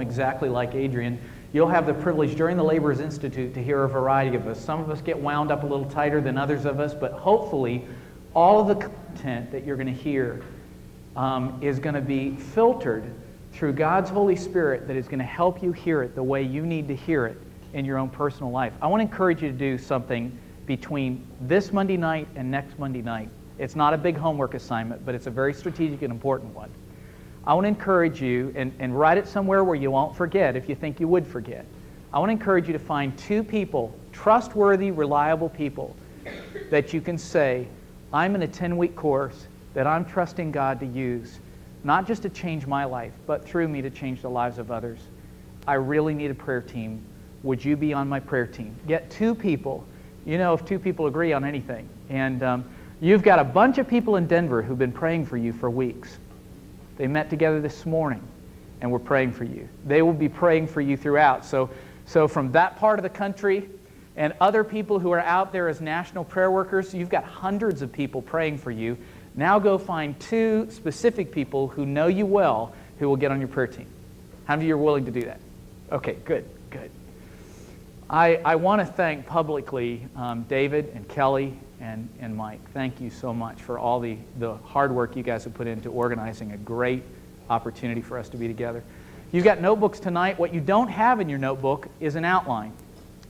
exactly like Adrian, you'll have the privilege during the Laborers Institute to hear a variety of us. Some of us get wound up a little tighter than others of us, but hopefully all of the content that you're going to hear is going to be filtered through God's Holy Spirit that is going to help you hear it the way you need to hear it in your own personal life. I want to encourage you to do something between this Monday night and next Monday night. It's not a big homework assignment, but it's a very strategic and important one. I want to encourage you, and write it somewhere where you won't forget if you think you would forget. I want to encourage you to find 2 people, trustworthy, reliable people, that you can say, I'm in a 10-week course that I'm trusting God to use, not just to change my life, but through me to change the lives of others. I really need a prayer team. Would you be on my prayer team? Get 2 people. You know, if 2 people agree on anything. And you've got a bunch of people in Denver who've been praying for you for weeks. They met together this morning and were praying for you. They will be praying for you throughout. So from that part of the country and other people who are out there as national prayer workers, you've got hundreds of people praying for you. Now go find 2 specific people who know you well who will get on your prayer team. How many of you are willing to do that? Okay, good. I want to thank publicly David and Kelly and Mike. Thank you so much for all the hard work you guys have put into organizing a great opportunity for us to be together. You've got notebooks tonight. What you don't have in your notebook is an outline.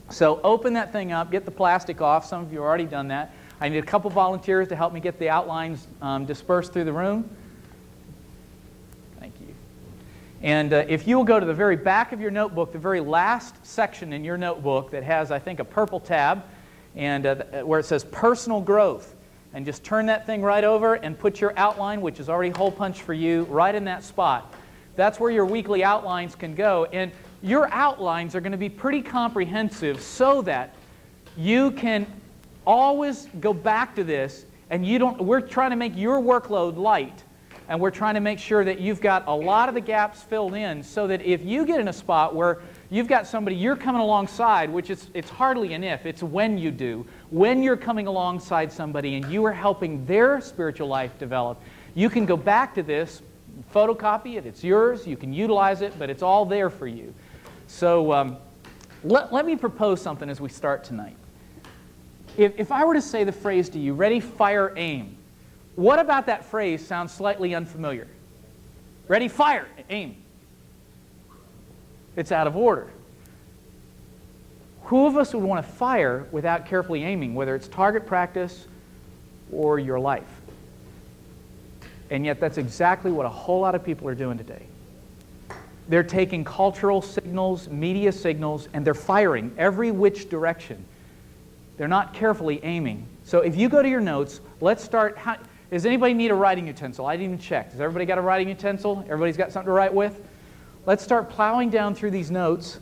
So open that thing up, get the plastic off. Some of you have already done that. I need a couple volunteers to help me get the outlines dispersed through the room. Thank you. And if you will go to the very back of your notebook, the very last section in your notebook that has, I think, a purple tab, and where it says personal growth, and just turn that thing right over and put your outline, which is already hole punched for you, right in that spot. That's where your weekly outlines can go. And your outlines are going to be pretty comprehensive so that you can always go back to this, and we're trying to make your workload light, and we're trying to make sure that you've got a lot of the gaps filled in so that if you get in a spot where you've got somebody you're coming alongside, which it's hardly an if, it's when you do. When you're coming alongside somebody and you are helping their spiritual life develop, you can go back to this, photocopy it, it's yours, you can utilize it, but it's all there for you. So let me propose something as we start tonight. If I were to say the phrase to you, ready, fire, aim, what about that phrase sounds slightly unfamiliar? Ready, fire, aim. It's out of order. Who of us would want to fire without carefully aiming, whether it's target practice or your life? And yet that's exactly what a whole lot of people are doing today. They're taking cultural signals, media signals, and they're firing every which direction. They're not carefully aiming. So if you go to your notes, let's start. Does anybody need a writing utensil? I didn't even check. Has everybody got a writing utensil? Everybody's got something to write with? Let's start plowing down through these notes.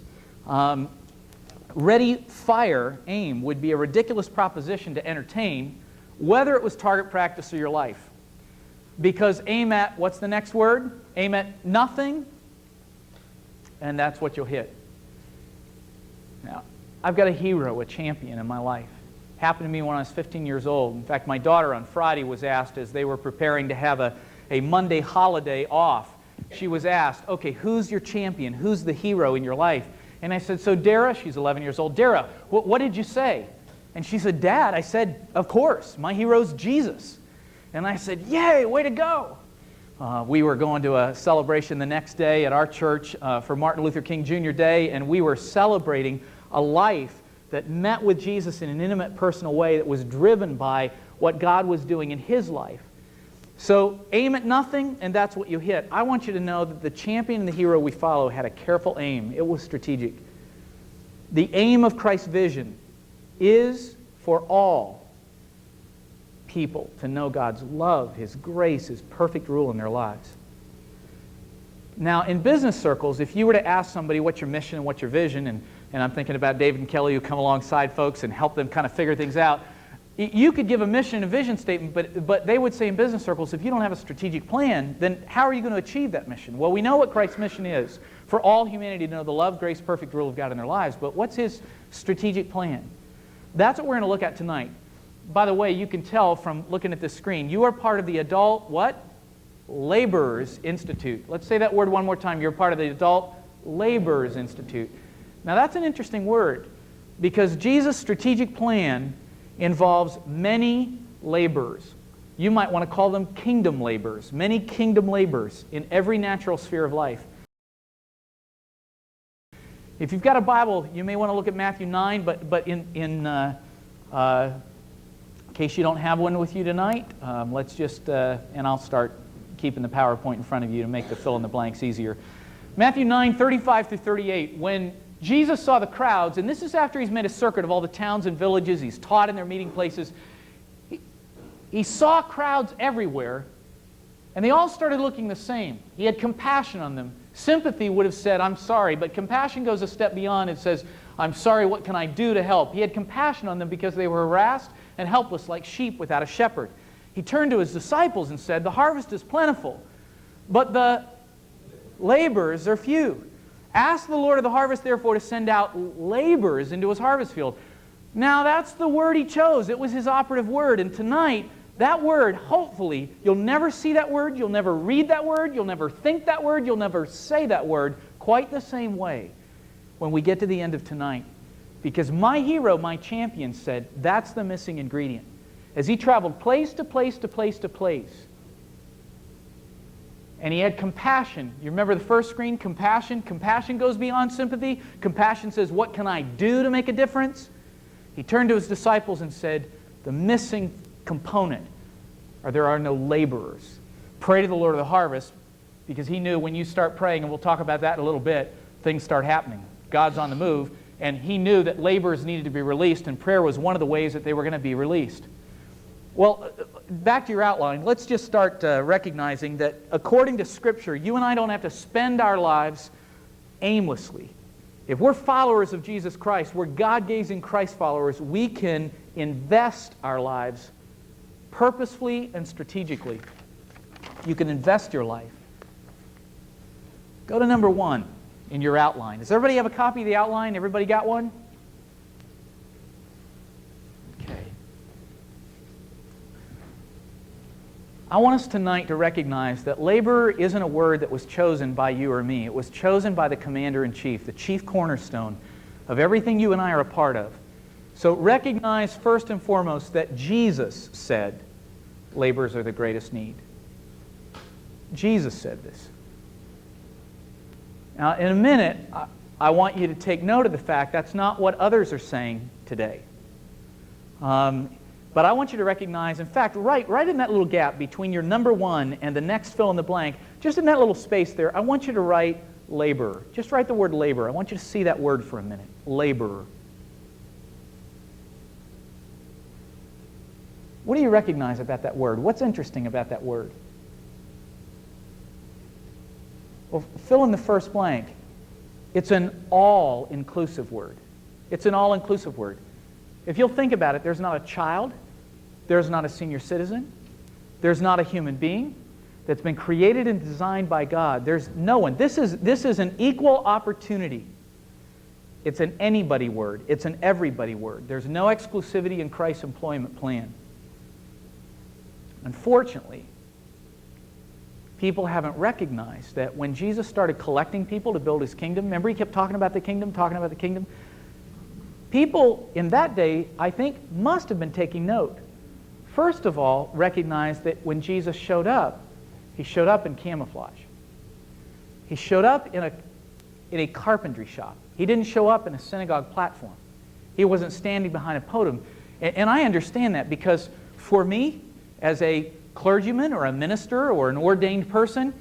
Ready, fire, aim would be a ridiculous proposition to entertain, whether it was target practice or your life. Because aim at, what's the next word? Aim at nothing, and that's what you'll hit. Now, I've got a hero, a champion in my life. Happened to me when I was 15 years old. In fact, my daughter on Friday was asked, as they were preparing to have a Monday holiday off, she was asked, okay, who's your champion? Who's the hero in your life? And I said, so Dara, she's 11 years old, Dara, what did you say? And she said, Dad, I said, of course, my hero's Jesus. And I said, yay, way to go. We were going to a celebration the next day at our church for Martin Luther King Jr. Day, and we were celebrating a life that met with Jesus in an intimate, personal way that was driven by what God was doing in his life. So aim at nothing, and that's what you hit. I want you to know that the champion and the hero we follow had a careful aim. It was strategic. The aim of Christ's vision is for all people to know God's love, His grace, His perfect rule in their lives. Now, in business circles, if you were to ask somebody what's your mission and what's your vision, and I'm thinking about David and Kelly who come alongside folks and help them kind of figure things out, you could give a mission and a vision statement, but they would say in business circles, if you don't have a strategic plan, then how are you going to achieve that mission? Well, we know what Christ's mission is, for all humanity to know the love, grace, perfect rule of God in their lives, but what's His strategic plan? That's what we're going to look at tonight. By the way, you can tell from looking at this screen, you are part of the adult, what? Laborers Institute. Let's say that word one more time. You're part of the Adult laborers institute. Now that's an interesting word, because Jesus' strategic plan involves many laborers. You might want to call them kingdom laborers, many kingdom laborers in every natural sphere of life. If you've got a Bible, you may want to look at Matthew 9, but in case you don't have one with you tonight, let's just, and I'll start keeping the PowerPoint in front of you to make the fill in the blanks easier. Matthew 9, 35 through 38, when Jesus saw the crowds, and this is after he's made a circuit of all the towns and villages, he's taught in their meeting places, he saw crowds everywhere, and they all started looking the same. He had compassion on them. Sympathy would have said, I'm sorry, but compassion goes a step beyond. It says, I'm sorry, what can I do to help? He had compassion on them because they were harassed and helpless like sheep without a shepherd. He turned to his disciples and said, the harvest is plentiful, but the laborers are few. Ask the Lord of the harvest, therefore, to send out laborers into his harvest field. Now, that's the word he chose. It was his operative word. And tonight, that word, hopefully, you'll never see that word, you'll never read that word, you'll never think that word, you'll never say that word quite the same way when we get to the end of tonight. Because my hero, my champion, said that's the missing ingredient. As he traveled place to place to place to place, and he had compassion. You remember the first screen? Compassion. Compassion goes beyond sympathy. Compassion says, what can I do to make a difference? He turned to his disciples and said, the missing component are there are no laborers. Pray to the Lord of the harvest, because he knew when you start praying, and we'll talk about that in a little bit, things start happening. God's on the move, and he knew that laborers needed to be released, and prayer was one of the ways that they were going to be released. Well, back to your outline, let's just start recognizing that according to Scripture, you and I don't have to spend our lives aimlessly. If we're followers of Jesus Christ, we're God-gazing Christ followers, we can invest our lives purposefully and strategically. You can invest your life. Go to number 1 in your outline. Does everybody have a copy of the outline? Everybody got one? Okay. I want us tonight to recognize that labor isn't a word that was chosen by you or me. It was chosen by the commander-in-chief, the chief cornerstone of everything you and I are a part of. So recognize first and foremost that Jesus said laborers are the greatest need. Jesus said this. Now, in a minute, I want you to take note of the fact that's not what others are saying today. But I want you to recognize, in fact, right in that little gap between your number 1 and the next fill in the blank, just in that little space there, I want you to write laborer. Just write the word laborer. I want you to see that word for a minute. Laborer. What do you recognize about that word? What's interesting about that word? Well, fill in the first blank. It's an all-inclusive word. It's an all-inclusive word. If you'll think about it, there's not a child, there's not a senior citizen, there's not a human being that's been created and designed by God. There's no one. This is an equal opportunity. It's an anybody word. It's an everybody word. There's no exclusivity in Christ's employment plan. Unfortunately, people haven't recognized that when Jesus started collecting people to build his kingdom, remember he kept talking about the kingdom, people in that day, I think, must have been taking note. First of all, recognize that when Jesus showed up, he showed up in camouflage. He showed up in a carpentry shop. He didn't show up in a synagogue platform. He wasn't standing behind a podium. And I understand that because for me, as a clergyman or a minister or an ordained person,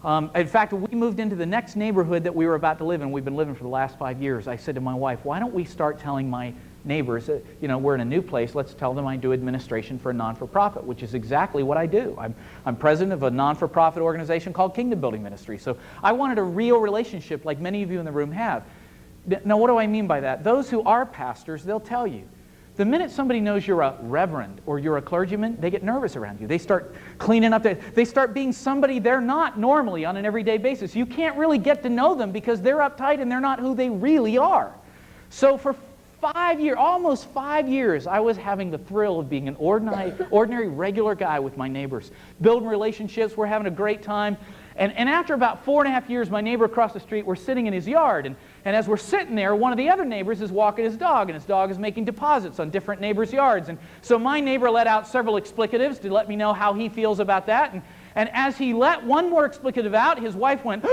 in fact, when we moved into the next neighborhood that we were about to live in, we've been living for the last 5 years, I said to my wife, why don't we start telling my neighbors, we're in a new place, let's tell them I do administration for a non-for-profit, which is exactly what I do. I'm president of a non-for-profit organization called Kingdom Building Ministries. So I wanted a real relationship like many of you in the room have. Now, what do I mean by that? Those who are pastors, they'll tell you. The minute somebody knows you're a reverend or you're a clergyman, they get nervous around you. They start cleaning up. They start being somebody they're not normally on an everyday basis. You can't really get to know them because they're uptight and they're not who they really are. So for 5 years, almost 5 years, I was having the thrill of being an ordinary regular guy with my neighbors, building relationships. We're having a great time. And after about 4.5 years, my neighbor across the street, we're sitting in his yard. And as we're sitting there, one of the other neighbors is walking his dog, and his dog is making deposits on different neighbors' yards. And so my neighbor let out several explicatives to let me know how he feels about that. And as he let one more explicative out, his wife went,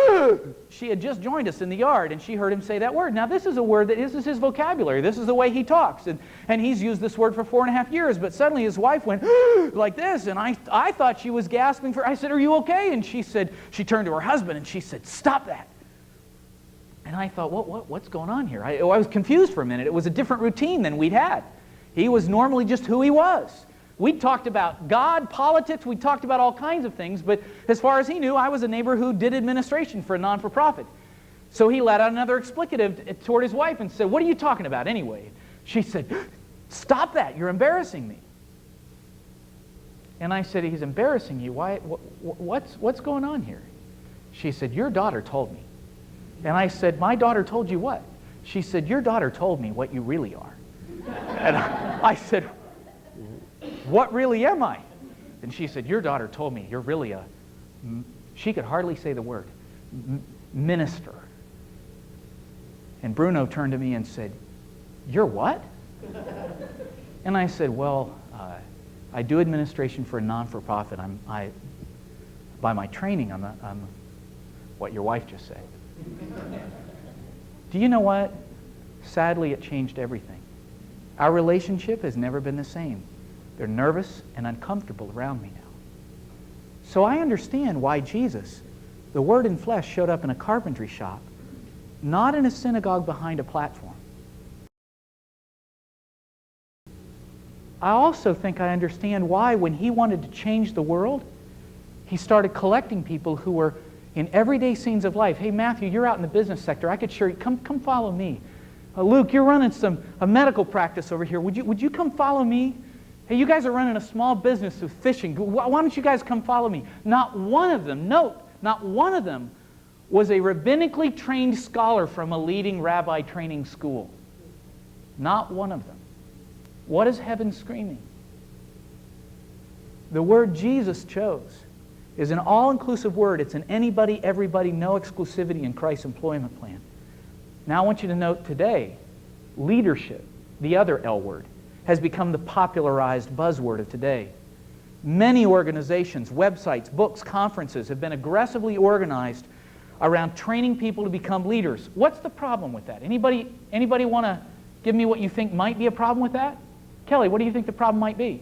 she had just joined us in the yard, and she heard him say that word. Now, this is a word this is his vocabulary. This is the way he talks. And he's used this word for 4.5 years, but suddenly his wife went like this, and I thought she was gasping for, I said, are you okay? And she said, she turned to her husband, and she said, stop that. And I thought, what's going on here? I was confused for a minute. It was a different routine than we'd had. He was normally just who he was. We talked about God, politics, we talked about all kinds of things, but as far as he knew, I was a neighbor who did administration for a non-for-profit. So he let out another explicative toward his wife and said, what are you talking about anyway? She said, stop that, you're embarrassing me. And I said, he's embarrassing you. Why? What's going on here? She said, your daughter told me. And I said, my daughter told you what? She said, your daughter told me what you really are. And I said, what really am I? And she said, your daughter told me you're really she could hardly say the word, minister. And Bruno turned to me and said, you're what? And I said, well, I do administration for a non-for-profit. By my training, I'm what your wife just said. Do you know what? Sadly, it changed everything. Our relationship has never been the same. They're nervous and uncomfortable around me now. So I understand why Jesus, the Word in flesh, showed up in a carpentry shop, not in a synagogue behind a platform. I also think I understand why, when he wanted to change the world, he started collecting people who were in everyday scenes of life. Hey, Matthew, you're out in the business sector. I could share you. Come follow me. Luke, you're running a medical practice over here. Would you come follow me? Hey, you guys are running a small business of fishing. Why don't you guys come follow me? Not one of them, note, not one of them was a rabbinically trained scholar from a leading rabbi training school. Not one of them. What is heaven screaming? The word Jesus chose is an all-inclusive word. It's an anybody, everybody, no exclusivity in Christ's employment plan. Now I want you to note today, leadership, the other L word, has become the popularized buzzword of today. Many organizations, websites, books, conferences have been aggressively organized around training people to become leaders. What's the problem with that? Anybody want to give me what you think might be a problem with that? Kelly, what do you think the problem might be?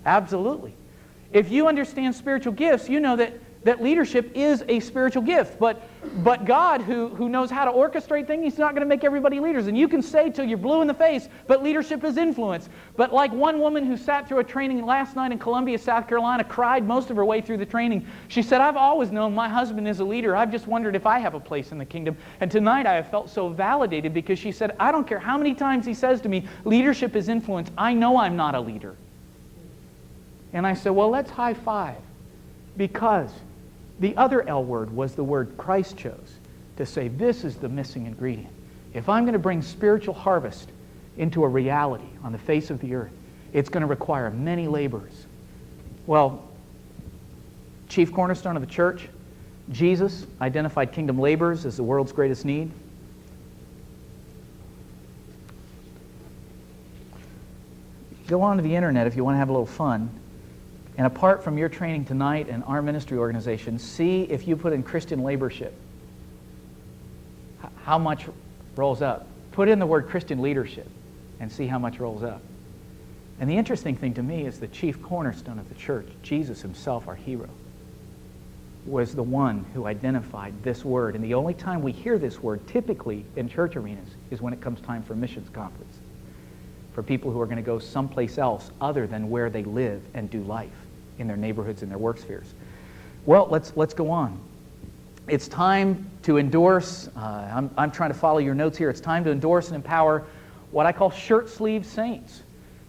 Absolutely. If you understand spiritual gifts, you know that leadership is a spiritual gift. But God, who knows how to orchestrate things, He's not going to make everybody leaders. And you can say till you're blue in the face, but leadership is influence. But like one woman who sat through a training last night in Columbia, South Carolina, cried most of her way through the training. She said, I've always known my husband is a leader. I've just wondered if I have a place in the kingdom. And tonight I have felt so validated, because she said, I don't care how many times he says to me, leadership is influence. I know I'm not a leader. And I said, well, let's high five, because the other L word was the word Christ chose to say, this is the missing ingredient. If I'm going to bring spiritual harvest into a reality on the face of the earth, it's going to require many laborers. Well, chief cornerstone of the church, Jesus identified kingdom laborers as the world's greatest need. Go on to the internet if you want to have a little fun. And apart from your training tonight and our ministry organization, see if you put in Christian laborship, how much rolls up. Put in the word Christian leadership and see how much rolls up. And the interesting thing to me is the chief cornerstone of the church, Jesus himself, our hero, was the one who identified this word. And the only time we hear this word typically in church arenas is when it comes time for a missions conference, for people who are going to go someplace else other than where they live and do life, in their neighborhoods and their work spheres. Well, let's go on. It's time to endorse, I'm trying to follow your notes here, it's time to endorse and empower what I call shirt-sleeve saints.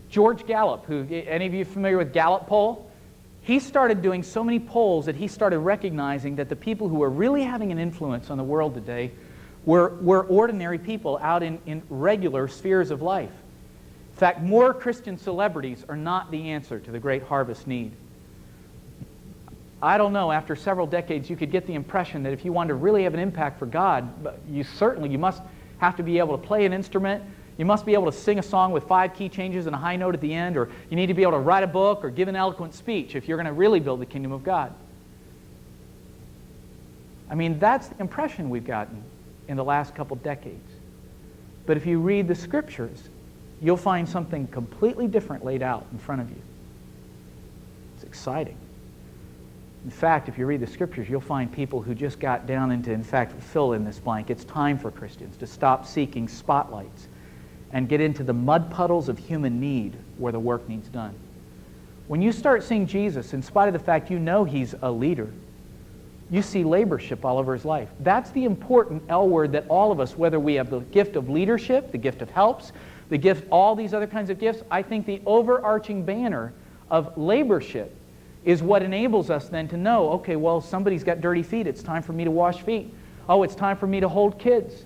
George Gallup, who, any of you familiar with Gallup poll? He started doing so many polls that he started recognizing that the people who were really having an influence on the world today were ordinary people out in regular spheres of life. In fact, more Christian celebrities are not the answer to the great harvest need. I don't know, after several decades, you could get the impression that if you wanted to really have an impact for God, you must have to be able to play an instrument. You must be able to sing a song with 5 key changes and a high note at the end, or you need to be able to write a book or give an eloquent speech if you're going to really build the kingdom of God. I mean, that's the impression we've gotten in the last couple decades. But if you read the Scriptures, you'll find something completely different laid out in front of you. It's exciting. In fact, if you read the Scriptures, you'll find people who just got down into, in fact, fill in this blank. It's time for Christians to stop seeking spotlights and get into the mud puddles of human need where the work needs done. When you start seeing Jesus, in spite of the fact you know He's a leader, you see laborship all over His life. That's the important L word that all of us, whether we have the gift of leadership, the gift of helps, the gift, all these other kinds of gifts, I think the overarching banner of laborship is what enables us then to know, okay, well, somebody's got dirty feet. It's time for me to wash feet. Oh, it's time for me to hold kids.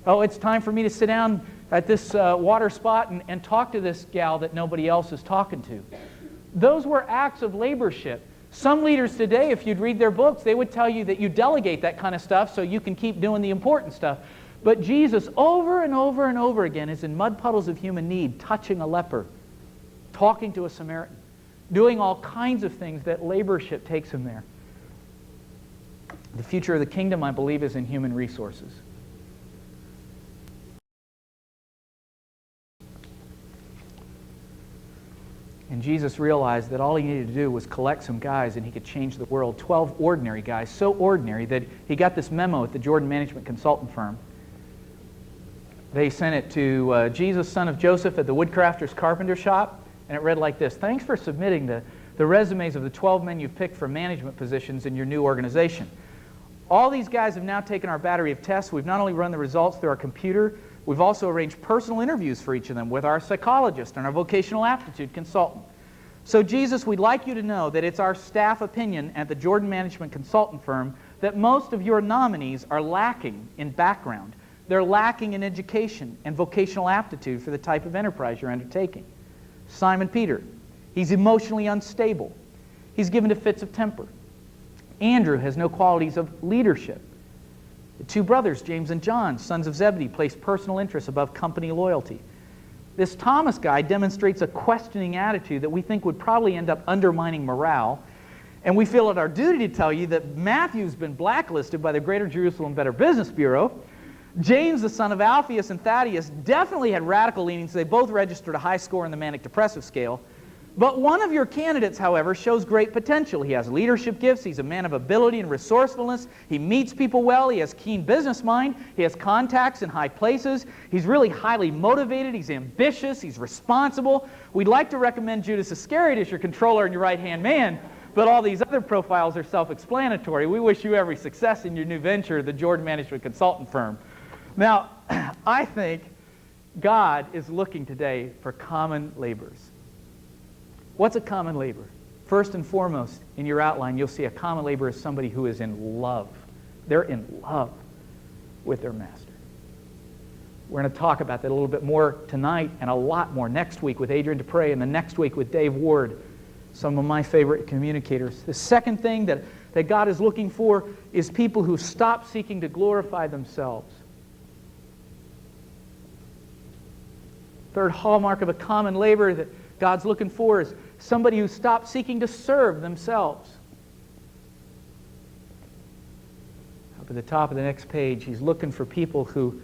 Oh, it's time for me to sit down at this water spot and talk to this gal that nobody else is talking to. Those were acts of laborship. Some leaders today, if you'd read their books, they would tell you that you delegate that kind of stuff so you can keep doing the important stuff. But Jesus, over and over and over again, is in mud puddles of human need, touching a leper, talking to a Samaritan, doing all kinds of things that laborship takes him there. The future of the kingdom, I believe, is in human resources. And Jesus realized that all He needed to do was collect some guys and He could change the world. 12 ordinary guys, so ordinary that He got this memo at the Jordan Management Consultant firm. They sent it to Jesus, son of Joseph, at the woodcrafter's carpenter shop, and it read like this: thanks for submitting the resumes of the 12 men you've picked for management positions in your new organization. All these guys have now taken our battery of tests. We've not only run the results through our computer, we've also arranged personal interviews for each of them with our psychologist and our vocational aptitude consultant. So Jesus, we'd like you to know that it's our staff opinion at the Jordan Management Consultant firm that most of your nominees are lacking in background. They're lacking in education and vocational aptitude for the type of enterprise you're undertaking. Simon Peter, he's emotionally unstable. He's given to fits of temper. Andrew has no qualities of leadership. The 2 brothers, James and John, sons of Zebedee, place personal interests above company loyalty. This Thomas guy demonstrates a questioning attitude that we think would probably end up undermining morale. And we feel it our duty to tell you that Matthew's been blacklisted by the Greater Jerusalem Better Business Bureau. James, the son of Alphaeus and Thaddeus, definitely had radical leanings. They both registered a high score in the manic depressive scale. But one of your candidates, however, shows great potential. He has leadership gifts. He's a man of ability and resourcefulness. He meets people well. He has keen business mind. He has contacts in high places. He's really highly motivated. He's ambitious. He's responsible. We'd like to recommend Judas Iscariot as your controller and your right-hand man, but all these other profiles are self-explanatory. We wish you every success in your new venture, the Jordan Management Consultant firm. Now, I think God is looking today for common laborers. What's a common laborer? First and foremost, in your outline, you'll see a common laborer is somebody who is in love. They're in love with their master. We're going to talk about that a little bit more tonight and a lot more next week with Adrian Dupre and the next week with Dave Ward, some of my favorite communicators. The second thing that God is looking for is people who stop seeking to glorify themselves. Third hallmark of a common laborer that God's looking for is somebody who stops seeking to serve themselves. Up at the top of the next page, He's looking for people who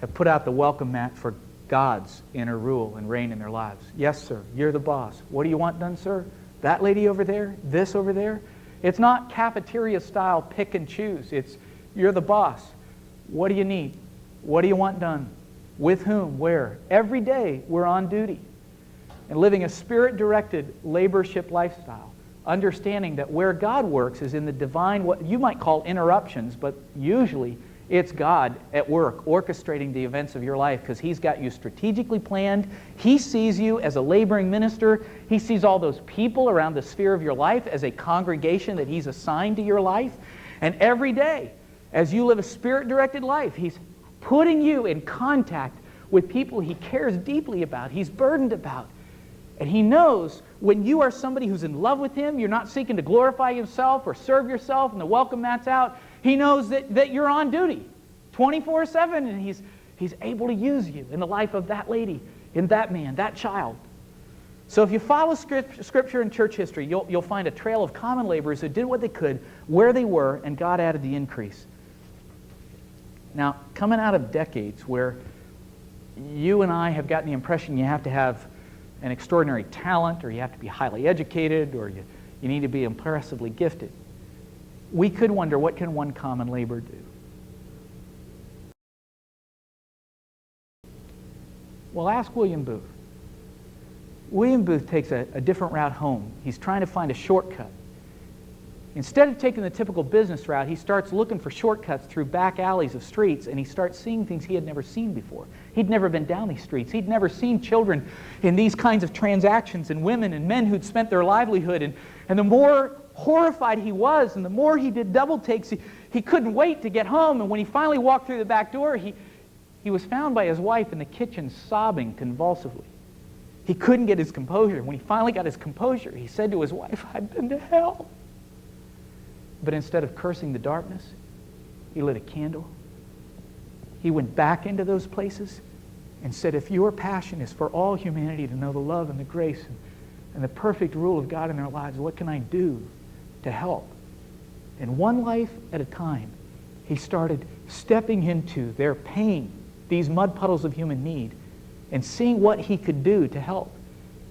have put out the welcome mat for God's inner rule and reign in their lives. Yes, sir, you're the boss. What do you want done, sir? That lady over there? This over there? It's not cafeteria-style pick and choose. It's you're the boss. What do you need? What do you want done? With whom? Where? Every day we're on duty. And living a Spirit-directed laborship lifestyle, understanding that where God works is in the divine, what you might call interruptions, but usually it's God at work orchestrating the events of your life because He's got you strategically planned. He sees you as a laboring minister. He sees all those people around the sphere of your life as a congregation that He's assigned to your life. And every day, as you live a Spirit-directed life, He's putting you in contact with people He cares deeply about, He's burdened about. And He knows when you are somebody who's in love with Him, you're not seeking to glorify yourself or serve yourself and the welcome mat's out. He knows that you're on duty 24/7, and He's able to use you in the life of that lady, in that man, that child. So if you follow Scripture and church history, you'll find a trail of common laborers who did what they could, where they were, and God added the increase. Now, coming out of decades where you and I have gotten the impression you have to have an extraordinary talent, or you have to be highly educated, or you need to be impressively gifted, we could wonder, what can one common laborer do? Well, ask William Booth. William Booth takes a different route home. He's trying to find a shortcut. Instead of taking the typical business route, he starts looking for shortcuts through back alleys of streets, and he starts seeing things he had never seen before. He'd never been down these streets. He'd never seen children in these kinds of transactions, and women and men who'd spent their livelihood. And the more horrified he was, and the more he did double takes, he couldn't wait to get home. And when he finally walked through the back door, he was found by his wife in the kitchen sobbing convulsively. He couldn't get his composure. When he finally got his composure, he said to his wife, "I've been to hell." But instead of cursing the darkness, he lit a candle. He went back into those places and said, if your passion is for all humanity to know the love and the grace and the perfect rule of God in their lives, what can I do to help? And one life at a time, he started stepping into their pain, these mud puddles of human need, and seeing what he could do to help.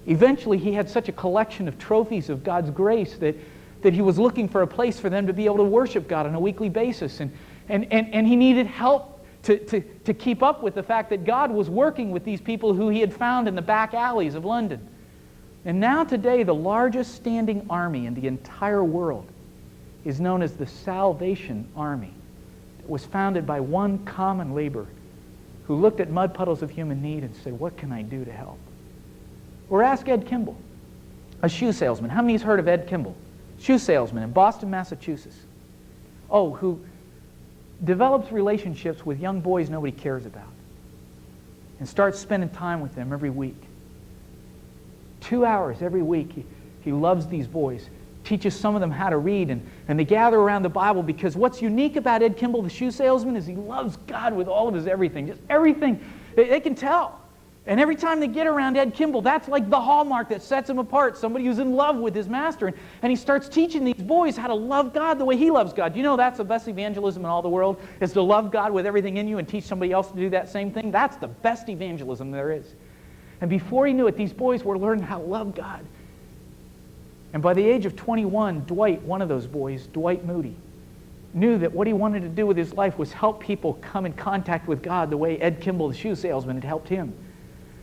Eventually, he had such a collection of trophies of God's grace that he was looking for a place for them to be able to worship God on a weekly basis. And he needed help to keep up with the fact that God was working with these people who he had found in the back alleys of London. And now today, the largest standing army in the entire world is known as the Salvation Army. It was founded by one common laborer who looked at mud puddles of human need and said, what can I do to help? Or ask Ed Kimball, a shoe salesman. How many has heard of Ed Kimball? Shoe salesman in Boston, Massachusetts. Oh, who develops relationships with young boys nobody cares about and starts spending time with them every week. 2 hours every week. He loves these boys, teaches some of them how to read, and they gather around the Bible, because what's unique about Ed Kimball, the shoe salesman, is he loves God with all of his everything. Just everything. They can tell. And every time they get around Ed Kimball, that's like the hallmark that sets him apart, somebody who's in love with his master. And he starts teaching these boys how to love God the way he loves God. You know that's the best evangelism in all the world, is to love God with everything in you and teach somebody else to do that same thing. That's the best evangelism there is. And before he knew it, these boys were learning how to love God. And by the age of 21, Dwight, one of those boys, Dwight Moody, knew that what he wanted to do with his life was help people come in contact with God the way Ed Kimball, the shoe salesman, had helped him.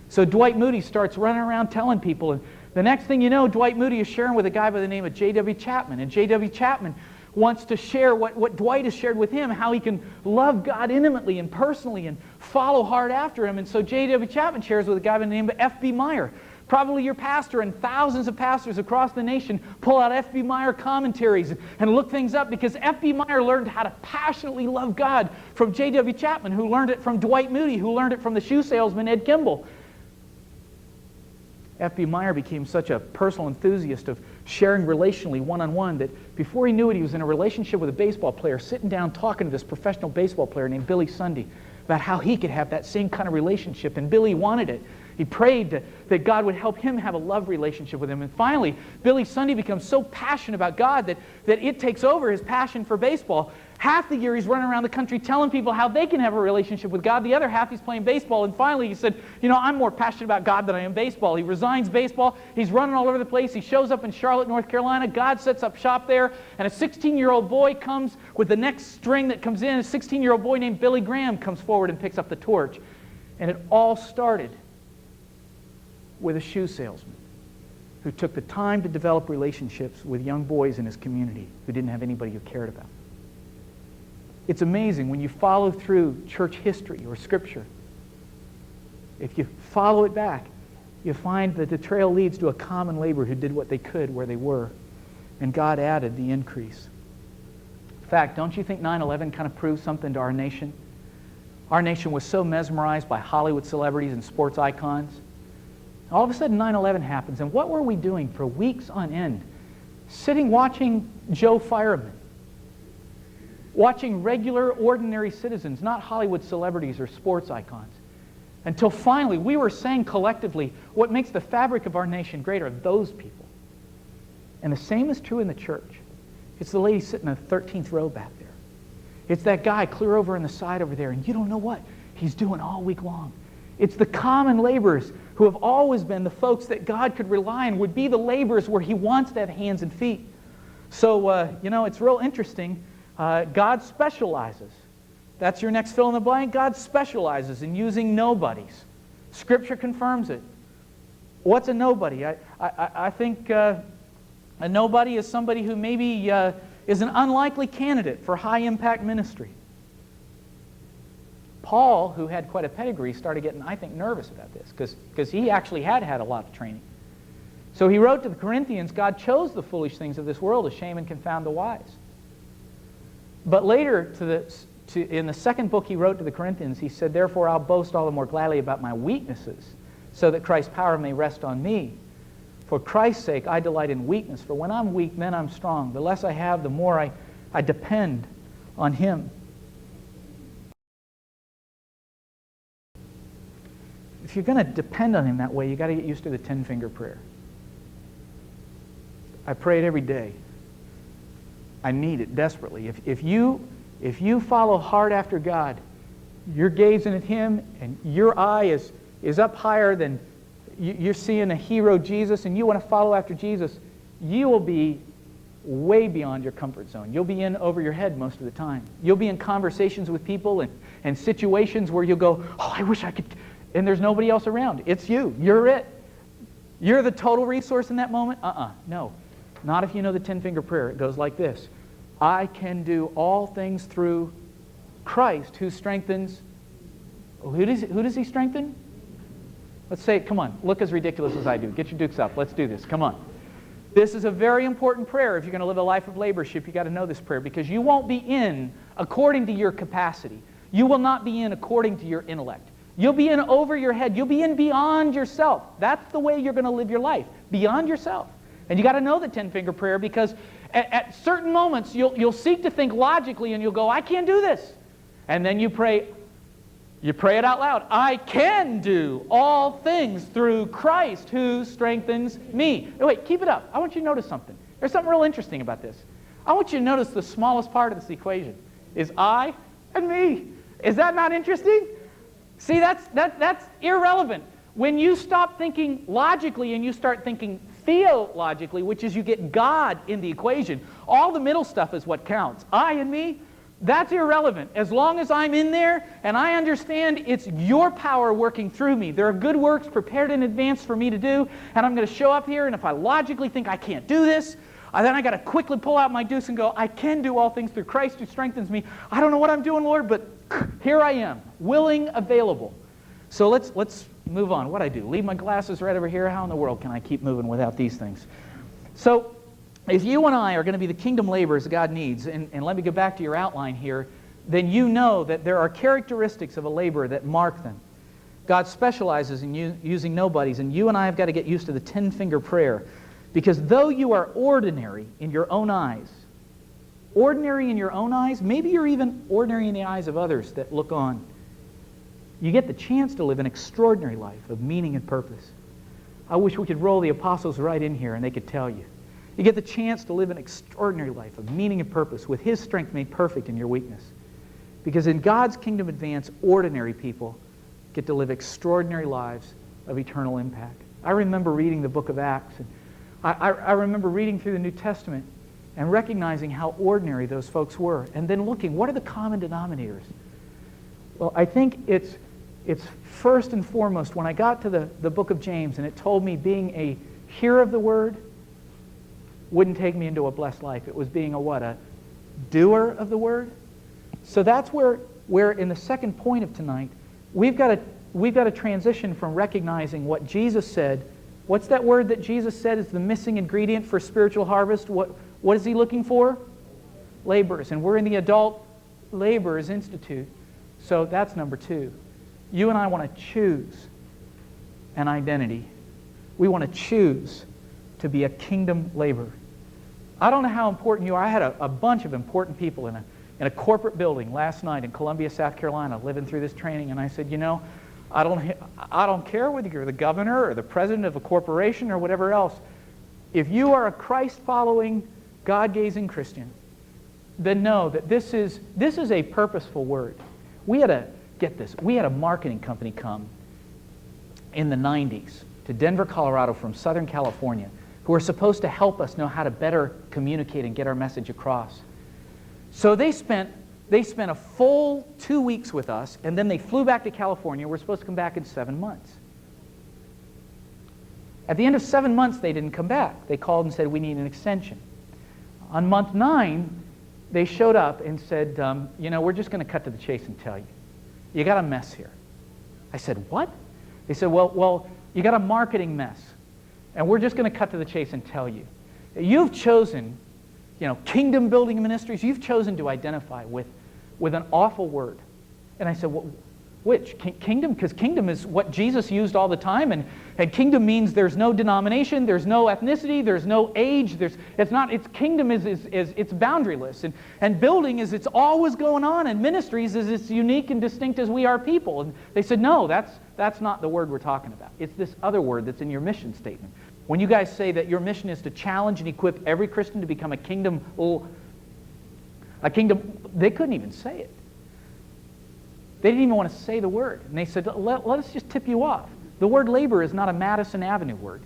So Dwight Moody starts running around telling people, and the next thing you know, Dwight Moody is sharing with a guy by the name of J.W. Chapman, and J.W. Chapman wants to share what Dwight has shared with him, how he can love God intimately and personally and follow hard after him. And so J.W. Chapman shares with a guy by the name of F.B. Meyer. Probably your pastor, and thousands of pastors across the nation pull out F.B. Meyer commentaries and look things up, because F.B. Meyer learned how to passionately love God from J.W. Chapman, who learned it from Dwight Moody, who learned it from the shoe salesman Ed Kimball. F.B. Meyer became such a personal enthusiast of sharing relationally one-on-one that before he knew it, he was in a relationship with a baseball player, sitting down talking to this professional baseball player named Billy Sunday about how he could have that same kind of relationship, and Billy wanted it. He prayed that God would help him have a love relationship with him. And finally, Billy Sunday becomes so passionate about God that it takes over his passion for baseball. Half the year he's running around the country telling people how they can have a relationship with God. The other half he's playing baseball. And finally he said, you know, I'm more passionate about God than I am baseball. He resigns baseball. He's running all over the place. He shows up in Charlotte, North Carolina. God sets up shop there. And a 16-year-old boy comes with the next string that comes in. A 16-year-old boy named Billy Graham comes forward and picks up the torch. And it all started with a shoe salesman who took the time to develop relationships with young boys in his community who didn't have anybody who cared about. It's amazing when you follow through church history or Scripture. If you follow it back, you find that the trail leads to a common laborer who did what they could where they were, and God added the increase. In fact, don't you think 9/11 kind of proved something to our nation? Our nation was so mesmerized by Hollywood celebrities and sports icons All of a sudden 9/11 happens, and what were we doing for weeks on end? Sitting watching Joe Fireman, watching regular, ordinary citizens, not Hollywood celebrities or sports icons. Until finally, we were saying collectively, what makes the fabric of our nation great are those people. And the same is true in the church. It's the lady sitting in the 13th row back there. It's that guy clear over on the side over there, and you don't know what he's doing all week long. It's the common laborers who have always been the folks that God could rely on, would be the laborers where He wants to have hands and feet. So, it's real interesting. God specializes. That's your next fill in the blank. God specializes in using nobodies. Scripture confirms it. What's a nobody? I think a nobody is somebody who maybe is an unlikely candidate for high-impact ministry. Paul, who had quite a pedigree, started getting, I think, nervous about this because he actually had a lot of training. So he wrote to the Corinthians, God chose the foolish things of this world to shame and confound the wise. But later, in the second book he wrote to the Corinthians, he said, therefore I'll boast all the more gladly about my weaknesses, so that Christ's power may rest on me. For Christ's sake, I delight in weakness, for when I'm weak, then I'm strong. The less I have, the more I depend on Him. If you're going to depend on Him that way, you've got to get used to the 10-finger prayer. I pray it every day. I need it desperately. If you follow hard after God, you're gazing at Him and your eye is up higher than you're seeing a hero, Jesus, and you want to follow after Jesus, you will be way beyond your comfort zone. You'll be in over your head most of the time. You'll be in conversations with people and situations where you'll go, oh, I wish I could, and there's nobody else around. It's you. You're it. You're the total resource in that moment? No. Not if you know the 10-finger prayer. It goes like this. I can do all things through Christ who strengthens. Who does He strengthen? Let's say it. Come on. Look as ridiculous as I do. Get your dukes up. Let's do this. Come on. This is a very important prayer. If you're going to live a life of laborship, you've got to know this prayer, because you won't be in according to your capacity. You will not be in according to your intellect. You'll be in over your head. You'll be in beyond yourself. That's the way you're going to live your life. Beyond yourself. And you got to know the 10-finger prayer, because at certain moments you'll seek to think logically and you'll go, I can't do this. And then you pray it out loud. I can do all things through Christ who strengthens me. No, wait, keep it up. I want you to notice something. There's something real interesting about this. I want you to notice the smallest part of this equation is I and me. Is that not interesting? See, that's irrelevant. When you stop thinking logically and you start thinking theologically, which is you get God in the equation, all the middle stuff is what counts. I and me, that's irrelevant. As long as I'm in there and I understand it's your power working through me. There are good works prepared in advance for me to do, and I'm going to show up here, and if I logically think I can't do this, then I got to quickly pull out my deuce and go, I can do all things through Christ who strengthens me. I don't know what I'm doing, Lord, but here I am, willing, available. So let's move on. What I do? Leave my glasses right over here. How in the world can I keep moving without these things? So if you and I are going to be the kingdom laborers God needs, and let me go back to your outline here, then you know that there are characteristics of a laborer that mark them. God specializes in using nobodies, and you and I have got to get used to the 10-finger prayer. Because though you are ordinary in your own eyes, maybe you're even ordinary in the eyes of others that look on, you get the chance to live an extraordinary life of meaning and purpose. I wish we could roll the apostles right in here and they could tell you. You get the chance to live an extraordinary life of meaning and purpose with His strength made perfect in your weakness. Because in God's kingdom advance, ordinary people get to live extraordinary lives of eternal impact. I remember reading the book of Acts, and I remember reading through the New Testament and recognizing how ordinary those folks were, and then looking, what are the common denominators? Well, I think it's first and foremost, when I got to the book of James and it told me being a hearer of the word wouldn't take me into a blessed life. It was being a doer of the word. So that's where in the second point of tonight, we've got to transition from recognizing what Jesus said. What's that word that Jesus said is the missing ingredient for spiritual harvest? What is He looking for? Laborers. And we're in the Adult Laborers Institute. So that's number 2. You and I want to choose an identity We want to choose to be a kingdom laborer. I don't know how important you are. I had a bunch of important people in a corporate building last night in Columbia, South Carolina, living through this training, and I said, you know, I don't care whether you're the governor or the president of a corporation or whatever else. If you are a Christ-following, God-gazing Christian, then know that this is a purposeful word. We had a marketing company come in the 90s to Denver, Colorado from Southern California, who are supposed to help us know how to better communicate and get our message across. So they spent a full 2 weeks with us, and then they flew back to California. We're supposed to come back in 7 months. At the end of 7 months, they didn't come back. They called and said, we need an extension. On month 9, they showed up and said, you know, we're just going to cut to the chase and tell you. You got a mess here. I said, what? They said, well, you got a marketing mess. And we're just going to cut to the chase and tell you. You've chosen, you know, kingdom building ministries, you've chosen to identify with an awful word. And I said, well, which? Kingdom? Because kingdom is what Jesus used all the time, and kingdom means there's no denomination, there's no ethnicity, there's no age, kingdom is it's boundaryless, and building is it's always going on, and ministries is as unique and distinct as we are people. And they said, no, that's not the word we're talking about. It's this other word that's in your mission statement. When you guys say that your mission is to challenge and equip every Christian to become a kingdom, they couldn't even say it. They didn't even want to say the word. And they said, let us just tip you off. The word labor is not a Madison Avenue word.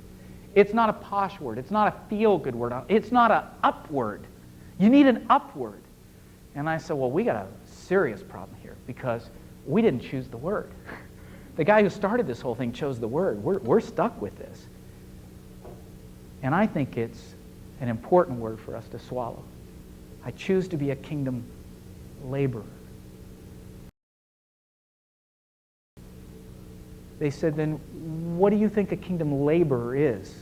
It's not a posh word. It's not a feel-good word. It's not an up word. You need an up word. And I said, well, we got a serious problem here because we didn't choose the word. The guy who started this whole thing chose the word. We're stuck with this. And I think it's an important word for us to swallow. I choose to be a kingdom laborer. They said, then what do you think a kingdom laborer is?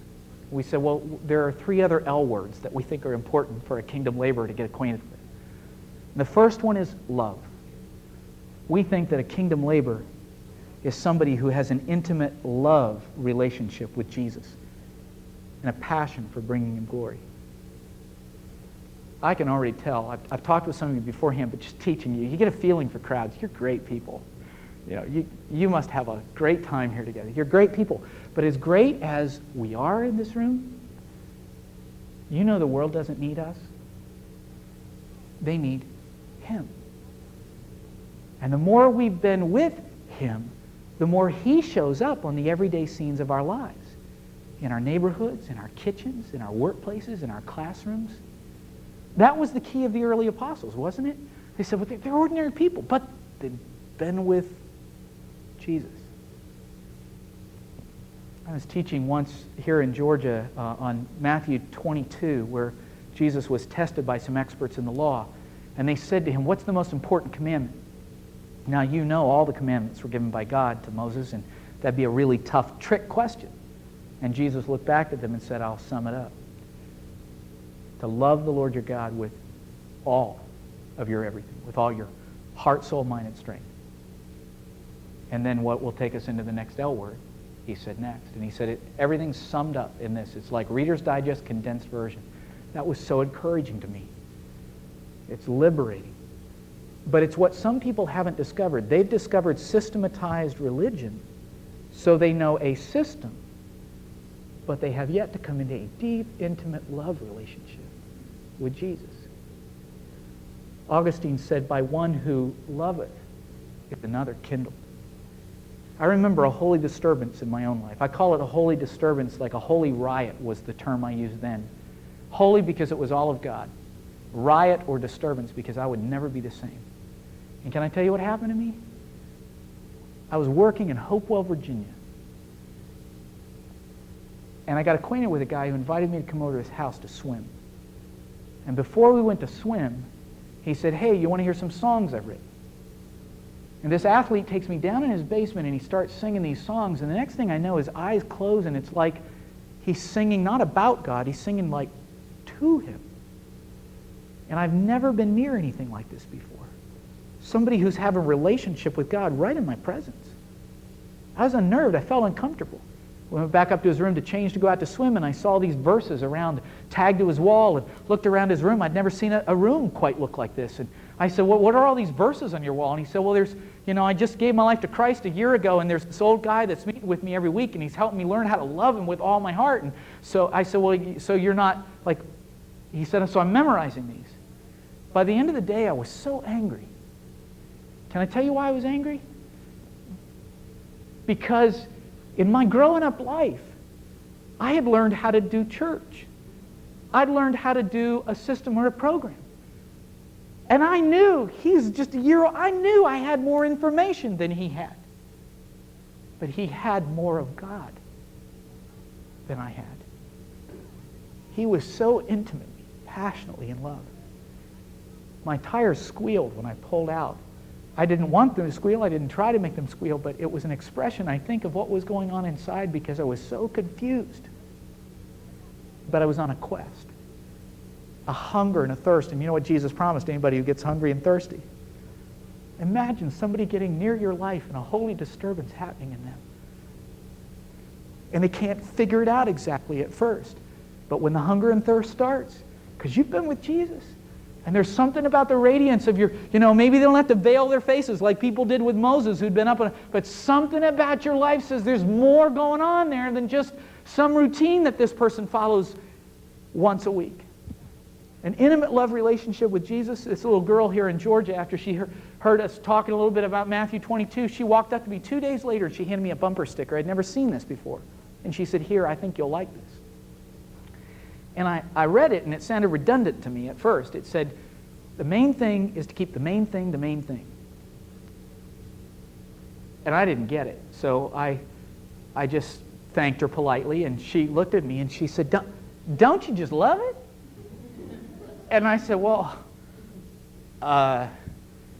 We said, well, there are 3 other L words that we think are important for a kingdom laborer to get acquainted with. And the first one is love. We think that a kingdom laborer is somebody who has an intimate love relationship with Jesus and a passion for bringing Him glory. I can already tell. I've talked with some of you beforehand, but just teaching you, you get a feeling for crowds. You're great people. You know, you must have a great time here together. You're great people. But as great as we are in this room, you know the world doesn't need us. They need Him. And the more we've been with Him, the more He shows up on the everyday scenes of our lives. In our neighborhoods, in our kitchens, in our workplaces, in our classrooms. That was the key of the early apostles, wasn't it? They said, well, they're ordinary people, but they've been with Jesus. I was teaching once here in Georgia on Matthew 22, where Jesus was tested by some experts in the law, and they said to Him, what's the most important commandment? Now, you know all the commandments were given by God to Moses, and that'd be a really tough trick question. And Jesus looked back at them and said, I'll sum it up. To love the Lord your God with all of your everything, with all your heart, soul, mind, and strength. And then what will take us into the next L word, He said next. And He said, everything's summed up in this. It's like Reader's Digest condensed version. That was so encouraging to me. It's liberating. But it's what some people haven't discovered. They've discovered systematized religion, so they know a system, but they have yet to come into a deep, intimate love relationship with Jesus. Augustine said, by one who loveth, is another kindled. I remember a holy disturbance in my own life. I call it a holy disturbance, like a holy riot was the term I used then. Holy because it was all of God. Riot or disturbance because I would never be the same. And can I tell you what happened to me? I was working in Hopewell, Virginia. And I got acquainted with a guy who invited me to come over to his house to swim. And before we went to swim, he said, hey, you want to hear some songs I've written? And this athlete takes me down in his basement and he starts singing these songs. And the next thing I know, his eyes close and it's like he's singing not about God, he's singing like to Him. And I've never been near anything like this before. Somebody who's having a relationship with God right in my presence. I was unnerved. I felt uncomfortable. We went back up to his room to change to go out to swim, and I saw these verses around, tagged to his wall, and looked around his room. I'd never seen a room quite look like this. And I said, well, what are all these verses on your wall? And he said, well, I just gave my life to Christ a year ago, and there's this old guy that's meeting with me every week, and he's helping me learn how to love him with all my heart. And so I said, well, so you're not, like, he said, so I'm memorizing these. By the end of the day, I was so angry. Can I tell you why I was angry? Because in my growing up life, I had learned how to do church. I'd learned how to do a system or a program. And I knew, he's just a year old, I knew I had more information than he had. But he had more of God than I had. He was so intimately, passionately in love. My tires squealed when I pulled out. I didn't want them to squeal. I didn't try to make them squeal, but it was an expression, I think, of what was going on inside because I was so confused. But I was on a quest, a hunger and a thirst. And you know what Jesus promised anybody who gets hungry and thirsty? Imagine somebody getting near your life and a holy disturbance happening in them. And they can't figure it out exactly at first. But when the hunger and thirst starts, because you've been with Jesus, and there's something about the radiance of your, maybe they don't have to veil their faces like people did with Moses who'd been up on, but something about your life says there's more going on there than just some routine that this person follows once a week. An intimate love relationship with Jesus. This little girl here in Georgia, after she heard us talking a little bit about Matthew 22, she walked up to me 2 days later and she handed me a bumper sticker. I'd never seen this before. And she said, "Here, I think you'll like this." And I read it, and it sounded redundant to me at first. It said, the main thing is to keep the main thing the main thing. And I didn't get it. So I just thanked her politely, and she looked at me, and she said, don't you just love it? And I said, well,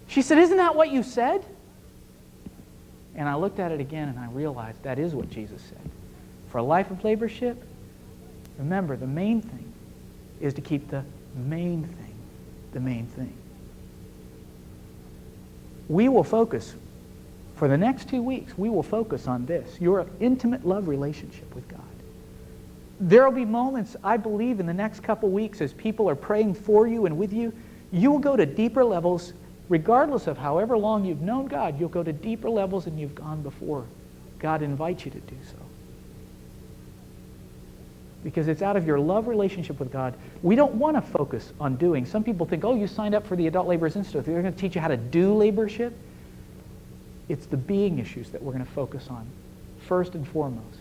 she said, isn't that what you said? And I looked at it again, and I realized that is what Jesus said. For a life of laborship, remember, the main thing is to keep the main thing the main thing. We will focus, for the next 2 weeks, we will focus on this, your intimate love relationship with God. There will be moments, I believe, in the next couple weeks as people are praying for you and with you, you will go to deeper levels, regardless of however long you've known God, you'll go to deeper levels than you've gone before. God invites you to do so. Because it's out of your love relationship with God. We don't want to focus on doing. Some people think, oh, you signed up for the Adult Laborers Institute. They're going to teach you how to do laborship. It's the being issues that we're going to focus on, first and foremost.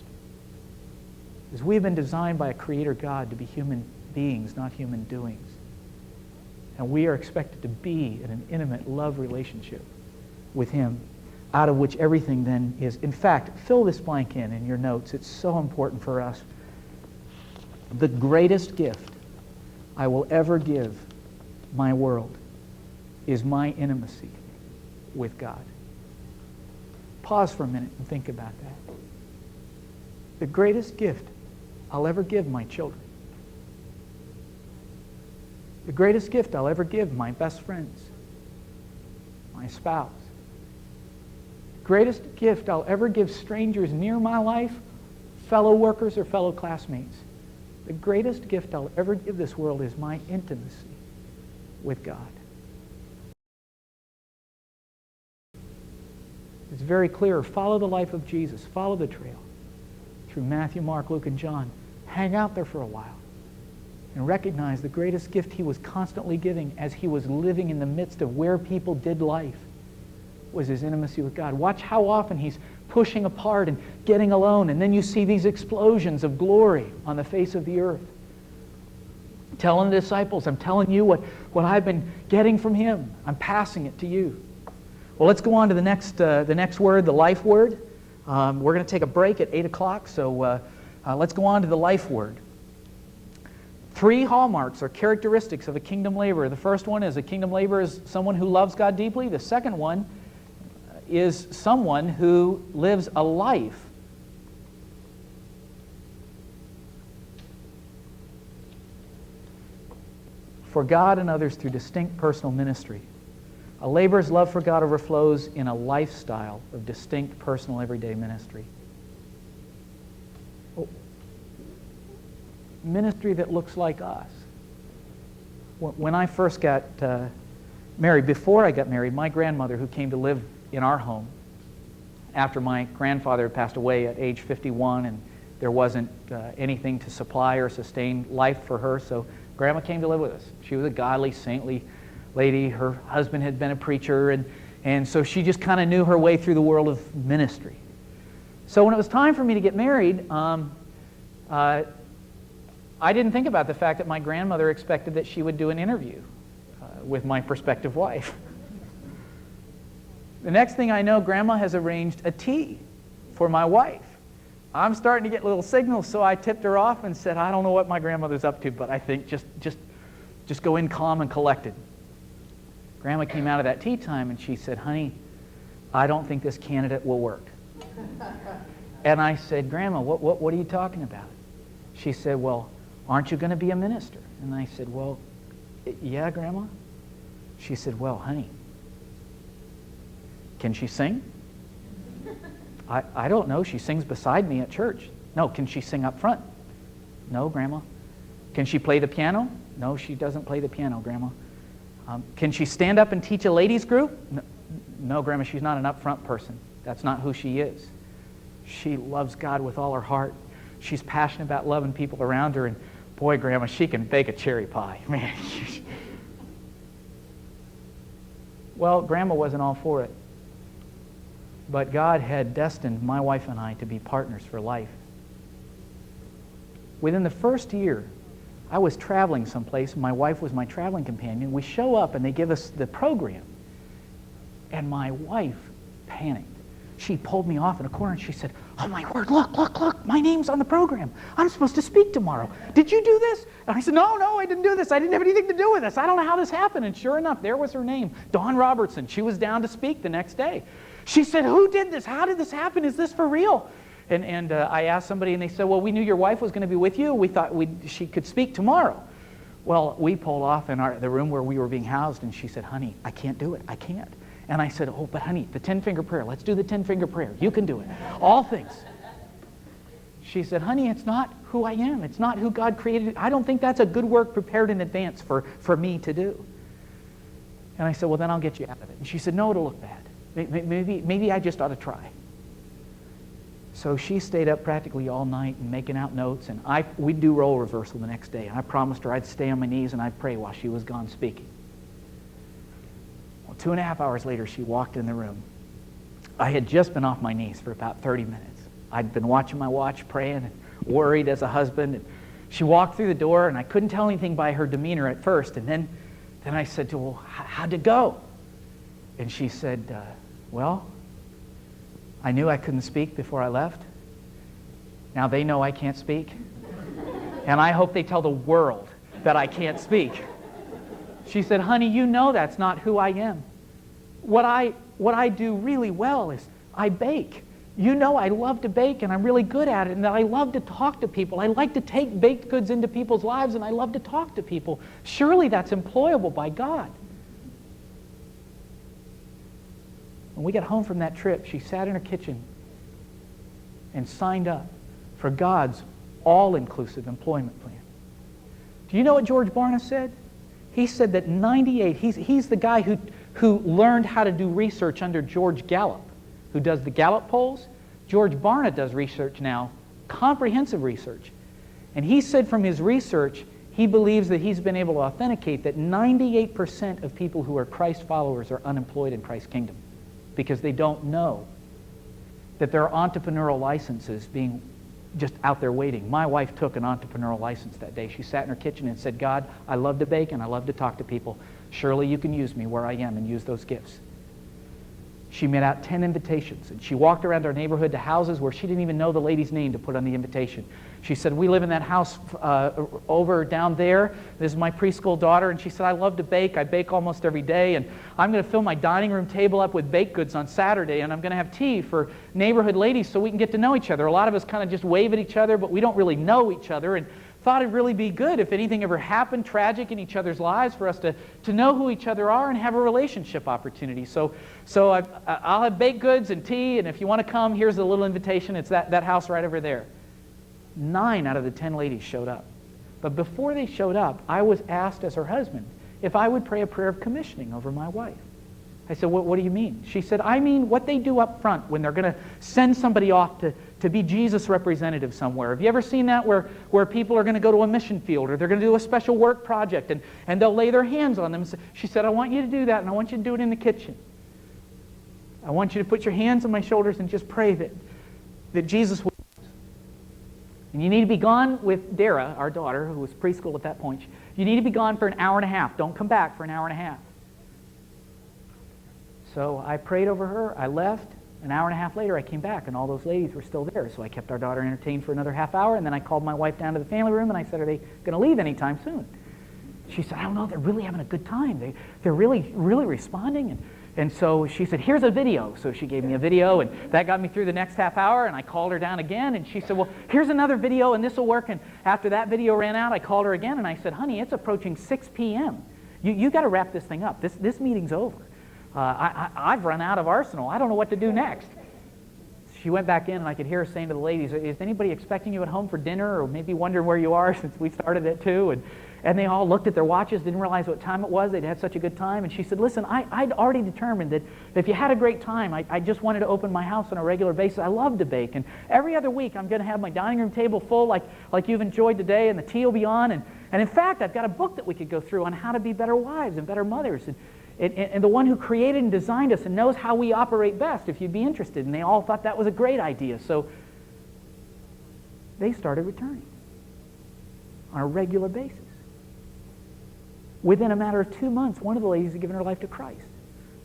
Because we have been designed by a Creator God to be human beings, not human doings. And we are expected to be in an intimate love relationship with Him, out of which everything then is. In fact, fill this blank in your notes. It's so important for us. The greatest gift I will ever give my world is my intimacy with God. Pause for a minute and think about that. The greatest gift I'll ever give my children. The greatest gift I'll ever give my best friends, my spouse. The greatest gift I'll ever give strangers near my life, fellow workers or fellow classmates. The greatest gift I'll ever give this world is my intimacy with God. It's very clear. Follow the life of Jesus. Follow the trail through Matthew, Mark, Luke, and John. Hang out there for a while and recognize the greatest gift He was constantly giving as He was living in the midst of where people did life was His intimacy with God. Watch how often He's pushing apart and getting alone, and then you see these explosions of glory on the face of the earth. Telling the disciples, I'm telling you what I've been getting from Him. I'm passing it to you. Well, let's go on to the next word, the life word. We're going to take a break at 8 o'clock, so let's go on to the life word. 3 hallmarks or characteristics of a kingdom laborer. The first one is a kingdom laborer is someone who loves God deeply. The second one is someone who lives a life for God and others through distinct personal ministry. A laborer's love for God overflows in a lifestyle of distinct personal everyday ministry. ministry that looks like us. When I first got married, before I got married, my grandmother, who came to live in our home after my grandfather had passed away at age 51, and there wasn't anything to supply or sustain life for her, so Grandma came to live with us. She was a godly, saintly lady. Her husband had been a preacher, and so she just kind of knew her way through the world of ministry. So when it was time for me to get married, I didn't think about the fact that my grandmother expected that she would do an interview with my prospective wife. The next thing I know, Grandma has arranged a tea for my wife. I'm starting to get little signals, so I tipped her off and said, I don't know what my grandmother's up to, but I think just go in calm and collected. Grandma came out of that tea time and she said, honey, I don't think this candidate will work. And I said, Grandma, what are you talking about? She said, well, aren't you going to be a minister? And I said, well, yeah, Grandma. She said, well, honey, can she sing? I don't know. She sings beside me at church. No, can she sing up front? No, Grandma. Can she play the piano? No, she doesn't play the piano, Grandma. Can she stand up and teach a ladies group? No, Grandma, she's not an up front person. That's not who she is. She loves God with all her heart. She's passionate about loving people around her, and boy, Grandma, she can bake a cherry pie. Man. Well, Grandma wasn't all for it. But God had destined my wife and I to be partners for life. Within the first year, I was traveling someplace, and my wife was my traveling companion. We show up, and they give us the program. And my wife panicked. She pulled me off in a corner, and she said, oh, my word, look, my name's on the program. I'm supposed to speak tomorrow. Did you do this? And I said, no, I didn't do this. I didn't have anything to do with this. I don't know how this happened. And sure enough, there was her name, Dawn Robertson. She was down to speak the next day. She said, who did this? How did this happen? Is this for real? And I asked somebody, and they said, well, we knew your wife was going to be with you. We thought she could speak tomorrow. Well, we pulled off in the room where we were being housed, and she said, honey, I can't do it. I can't. And I said, oh, but honey, the 10-finger prayer. Let's do the 10-finger prayer. You can do it. All things. She said, honey, it's not who I am. It's not who God created. I don't think that's a good work prepared in advance for me to do. And I said, well, then I'll get you out of it. And she said, no, it'll look bad. Maybe I just ought to try. So she stayed up practically all night and making out notes, and we'd do role reversal the next day. And I promised her I'd stay on my knees and I'd pray while she was gone speaking. Well, 2.5 hours later, she walked in the room. I had just been off my knees for about 30 minutes. I'd been watching my watch, praying, and worried as a husband. And she walked through the door, and I couldn't tell anything by her demeanor at first. And then I said to her, well, how'd it go? And she said, well, I knew I couldn't speak before I left. Now they know I can't speak. And I hope they tell the world that I can't speak. She said, honey, you know that's not who I am. What I do really well is I bake. You know I love to bake, and I'm really good at it, and that I love to talk to people. I like to take baked goods into people's lives, and I love to talk to people. Surely that's employable by God. When we got home from that trip, she sat in her kitchen and signed up for God's all-inclusive employment plan. Do you know what George Barna said? He said that 98, he's the guy who learned how to do research under George Gallup, who does the Gallup polls. George Barna does research now, comprehensive research. And he said from his research, he believes that he's been able to authenticate that 98% of people who are Christ followers are unemployed in Christ's kingdom because they don't know that there are entrepreneurial licenses being just out there waiting. My wife took an entrepreneurial license that day. She sat in her kitchen and said, God, I love to bake and I love to talk to people. Surely you can use me where I am and use those gifts. She made out 10 invitations, and she walked around our neighborhood to houses where she didn't even know the lady's name to put on the invitation. She said, we live in that house over down there. This is my preschool daughter. And she said, I love to bake. I bake almost every day, and I'm going to fill my dining room table up with baked goods on Saturday, and I'm going to have tea for neighborhood ladies so we can get to know each other. A lot of us kind of just wave at each other, but we don't really know each other, and thought it'd really be good if anything ever happened tragic in each other's lives for us to know who each other are and have a relationship opportunity. So I'll have baked goods and tea, and if you want to come, here's a little invitation. It's that house right over there. 9 out of the 10 ladies showed up. But before they showed up, I was asked as her husband if I would pray a prayer of commissioning over my wife. I said, what do you mean? She said, I mean what they do up front when they're going to send somebody off to be Jesus' representative somewhere. Have you ever seen that where people are going to go to a mission field or they're going to do a special work project and they'll lay their hands on them? She said, I want you to do that, and I want you to do it in the kitchen. I want you to put your hands on my shoulders and just pray that Jesus will. And you need to be gone with Dara, our daughter, who was preschool at that point. You need to be gone for an hour and a half. Don't come back for an hour and a half. So I prayed over her. I left. An hour and a half later, I came back, and all those ladies were still there. So I kept our daughter entertained for another half hour, and then I called my wife down to the family room, and I said, are they going to leave anytime soon? She said, I don't know. They're really having a good time. They're really, really responding. And so she said, here's a video. So she gave me a video, and that got me through the next half hour, and I called her down again, and she said, well, here's another video, and this will work. And after that video ran out, I called her again, and I said, honey, it's approaching 6 p.m. You got to wrap this thing up. This meeting's over. I've run out of arsenal. I don't know what to do next. She went back in, and I could hear her saying to the ladies, is anybody expecting you at home for dinner, or maybe wondering where you are since we started at 2? And they all looked at their watches, didn't realize what time it was. They'd had such a good time. And she said, listen, I'd already determined that if you had a great time, I just wanted to open my house on a regular basis. I love to bake. And every other week, I'm going to have my dining room table full like you've enjoyed today, and the tea will be on. And in fact, I've got a book that we could go through on how to be better wives and better mothers. And the one who created and designed us and knows how we operate best, if you'd be interested. And they all thought that was a great idea. So they started returning on a regular basis. Within a matter of 2 months, one of the ladies had given her life to Christ.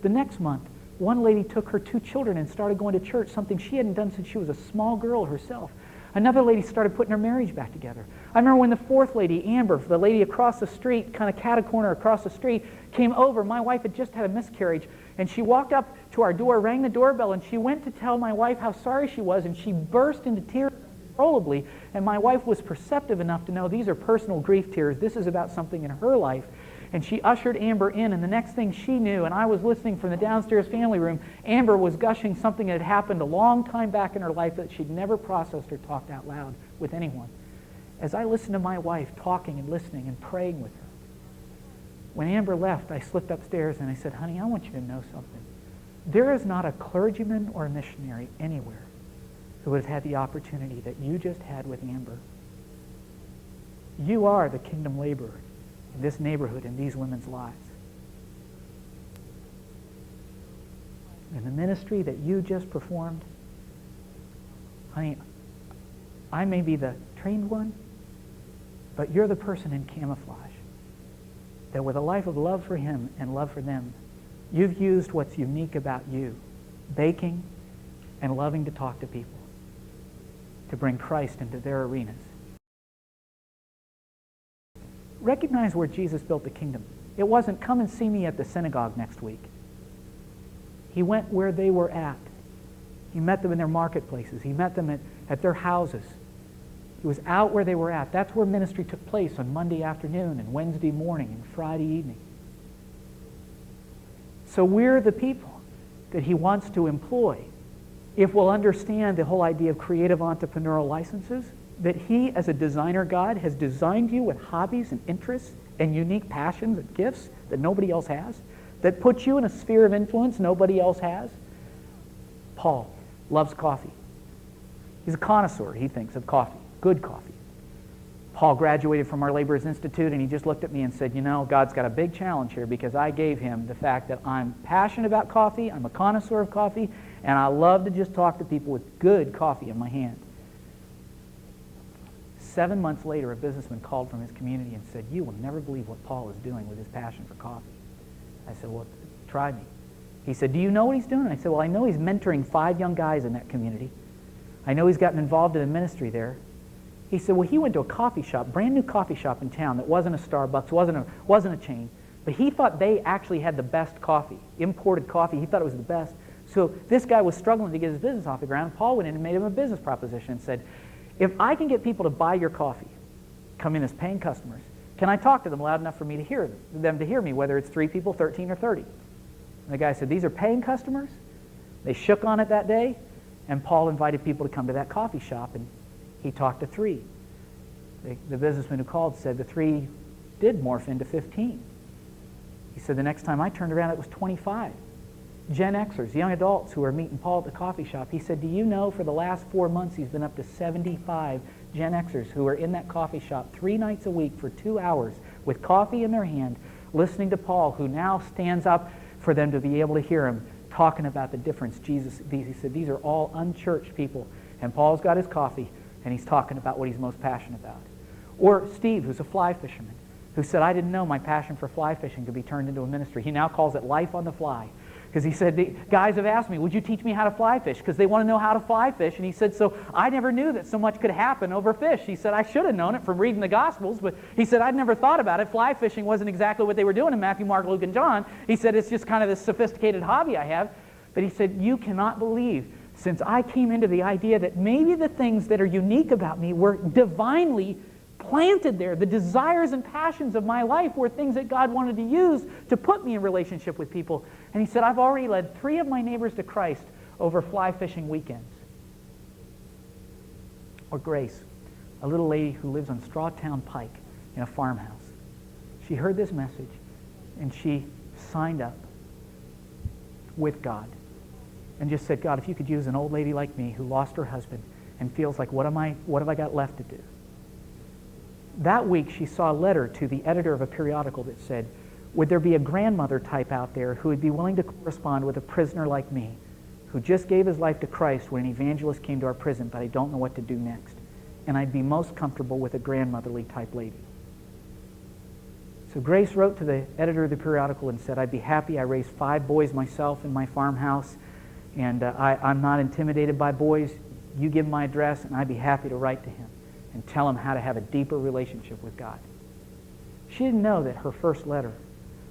The next month, one lady took her 2 children and started going to church, something she hadn't done since she was a small girl herself. Another lady started putting her marriage back together. I remember when the 4th lady, Amber, the lady across the street, kind of cat-a-corner across the street, came over. My wife had just had a miscarriage, and she walked up to our door, rang the doorbell, and she went to tell my wife how sorry she was, and she burst into tears uncontrollably. And my wife was perceptive enough to know these are personal grief tears. This is about something in her life. And she ushered Amber in, and the next thing she knew, and I was listening from the downstairs family room, Amber was gushing something that had happened a long time back in her life that she'd never processed or talked out loud with anyone. As I listened to my wife talking and listening and praying with her, when Amber left, I slipped upstairs and I said, honey, I want you to know something. There is not a clergyman or a missionary anywhere who would have had the opportunity that you just had with Amber. You are the kingdom laborer in this neighborhood, in these women's lives. And the ministry that you just performed, honey, I may be the trained one, but you're the person in camouflage that with a life of love for him and love for them, you've used what's unique about you, baking and loving to talk to people, to bring Christ into their arenas. Recognize where Jesus built the kingdom. It wasn't, come and see me at the synagogue next week. He went where they were at. He met them in their marketplaces. He met them at their houses. He was out where they were at. That's where ministry took place on Monday afternoon and Wednesday morning and Friday evening. So we're the people that he wants to employ if we'll understand the whole idea of creative entrepreneurial licenses, that he, as a designer God, has designed you with hobbies and interests and unique passions and gifts that nobody else has, that puts you in a sphere of influence nobody else has. Paul loves coffee. He's a connoisseur, he thinks, of coffee, good coffee. Paul graduated from Our Laborers Institute, and he just looked at me and said, you know, God's got a big challenge here because I gave him the fact that I'm passionate about coffee, I'm a connoisseur of coffee, and I love to just talk to people with good coffee in my hand. 7 months later, a businessman called from his community and said, you will never believe what Paul is doing with his passion for coffee. I said, well, try me. He said, do you know what he's doing? I said, well, I know he's mentoring 5 young guys in that community. I know he's gotten involved in a ministry there. He said, well, he went to a coffee shop, brand new coffee shop in town that wasn't a Starbucks, wasn't a chain, but he thought they actually had the best coffee, imported coffee. He thought it was the best. So this guy was struggling to get his business off the ground. Paul went in and made him a business proposition and said, if I can get people to buy your coffee, come in as paying customers, can I talk to them loud enough for me to hear them to hear me, whether it's 3 people, 13, or 30? And the guy said, these are paying customers. They shook on it that day, and Paul invited people to come to that coffee shop, and he talked to 3. The businessman who called said the 3 did morph into 15. He said the next time I turned around it was 25. Gen Xers, young adults who were meeting Paul at the coffee shop. He said, do you know for the last 4 months he's been up to 75 Gen Xers who are in that coffee shop 3 nights a week for 2 hours with coffee in their hand, listening to Paul, who now stands up for them to be able to hear him talking about the difference. He said, these are all unchurched people. And Paul's got his coffee, and he's talking about what he's most passionate about. Or Steve, who's a fly fisherman, who said, I didn't know my passion for fly fishing could be turned into a ministry. He now calls it Life on the Fly. Because he said, the guys have asked me, would you teach me how to fly fish? Because they want to know how to fly fish. And he said, so I never knew that so much could happen over fish. He said, I should have known it from reading the Gospels, but he said, I'd never thought about it. Fly fishing wasn't exactly what they were doing in Matthew, Mark, Luke, and John. He said, it's just kind of this sophisticated hobby I have. But he said, you cannot believe, since I came into the idea that maybe the things that are unique about me were divinely planted there. The desires and passions of my life were things that God wanted to use to put me in relationship with people. And he said, I've already led 3 of my neighbors to Christ over fly fishing weekends. Or Grace, a little lady who lives on Strawtown Pike in a farmhouse. She heard this message and she signed up with God and just said, God, if you could use an old lady like me who lost her husband and feels like, what have I got left to do? That week, she saw a letter to the editor of a periodical that said, would there be a grandmother type out there who would be willing to correspond with a prisoner like me, who just gave his life to Christ when an evangelist came to our prison, but I don't know what to do next. And I'd be most comfortable with a grandmotherly type lady. So Grace wrote to the editor of the periodical and said, I'd be happy. I raised 5 boys myself in my farmhouse, and I'm not intimidated by boys. You give my address, and I'd be happy to write to him and tell him how to have a deeper relationship with God. She didn't know that her first letter